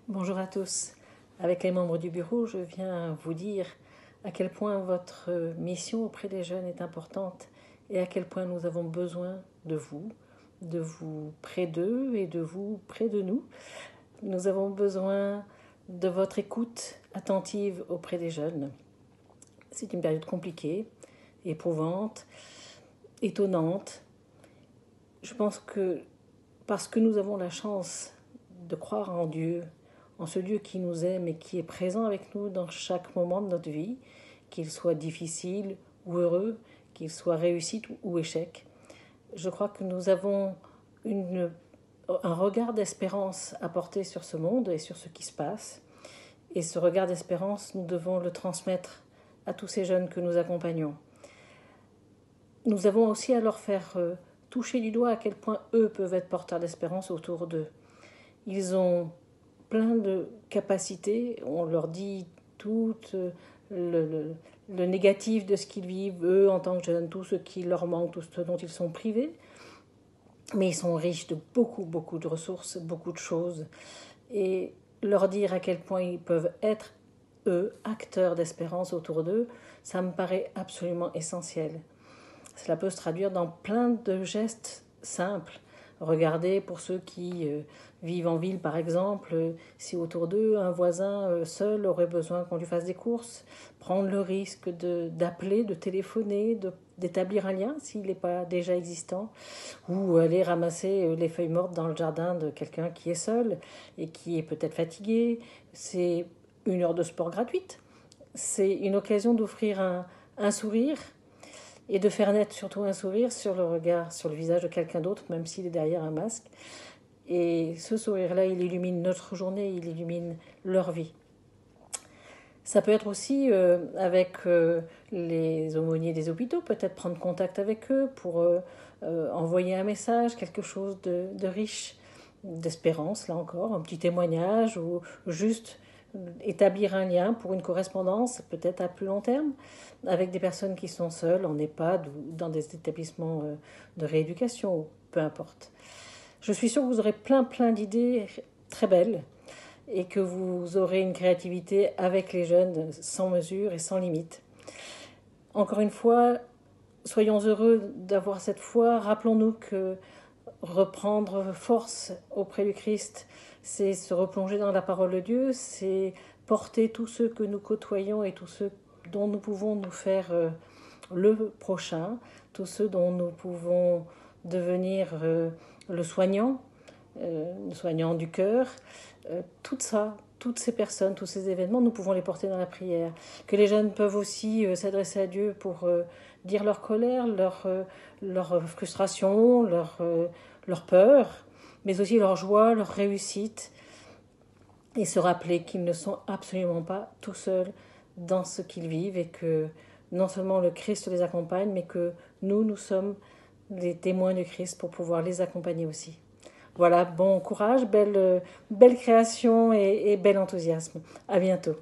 Bonjour à tous. Avec les membres du bureau, je viens vous dire à quel point votre mission auprès des jeunes est importante et à quel point nous avons besoin de vous près d'eux et de vous près de nous. Nous avons besoin de votre écoute attentive auprès des jeunes. C'est une période compliquée, éprouvante, étonnante. Je pense que parce que nous avons la chance de croire en Dieu, en ce Dieu qui nous aime et qui est présent avec nous dans chaque moment de notre vie, qu'il soit difficile ou heureux, qu'il soit réussite ou échec. Je crois que nous avons un regard d'espérance à porter sur ce monde et sur ce qui se passe. Et ce regard d'espérance, nous devons le transmettre à tous ces jeunes que nous accompagnons. Nous avons aussi à leur faire toucher du doigt à quel point eux peuvent être porteurs d'espérance autour d'eux. Ils ont plein de capacités, on leur dit tout le négatif de ce qu'ils vivent, eux en tant que jeunes, tout ce qui leur manque, tout ce dont ils sont privés, mais ils sont riches de beaucoup de ressources, beaucoup de choses, et leur dire à quel point ils peuvent être, eux, acteurs d'espérance autour d'eux, ça me paraît absolument essentiel. Cela peut se traduire dans plein de gestes simples. Regardez pour ceux qui vivent en ville par exemple, si autour d'eux un voisin seul aurait besoin qu'on lui fasse des courses, prendre le risque d'appeler, de téléphoner, d'établir un lien s'il n'est pas déjà existant, ou aller ramasser les feuilles mortes dans le jardin de quelqu'un qui est seul et qui est peut-être fatigué. C'est une heure de sport gratuite. C'est une occasion d'offrir un sourire et de faire naître surtout un sourire sur le regard, sur le visage de quelqu'un d'autre, même s'il est derrière un masque. Et ce sourire-là, il illumine notre journée, il illumine leur vie. Ça peut être aussi avec les aumôniers des hôpitaux, peut-être prendre contact avec eux pour envoyer un message, quelque chose de riche, d'espérance, là encore, un petit témoignage ou juste établir un lien pour une correspondance, peut-être à plus long terme, avec des personnes qui sont seules en EHPAD ou dans des établissements de rééducation, peu importe. Je suis sûre que vous aurez plein d'idées très belles et que vous aurez une créativité avec les jeunes sans mesure et sans limite. Encore une fois, soyons heureux d'avoir cette foi. Rappelons-nous que reprendre force auprès du Christ, c'est se replonger dans la parole de Dieu, c'est porter tous ceux que nous côtoyons et tous ceux dont nous pouvons nous faire le prochain, tous ceux dont nous pouvons devenir le soignant du cœur. Tout ça, toutes ces personnes, tous ces événements, nous pouvons les porter dans la prière. Que les jeunes peuvent aussi s'adresser à Dieu pour dire leur colère, leur frustration, leur peur, mais aussi leur joie, leur réussite, et se rappeler qu'ils ne sont absolument pas tout seuls dans ce qu'ils vivent et que non seulement le Christ les accompagne, mais que nous sommes les témoins du Christ pour pouvoir les accompagner aussi. Voilà, bon courage, belle création et bel enthousiasme. À bientôt.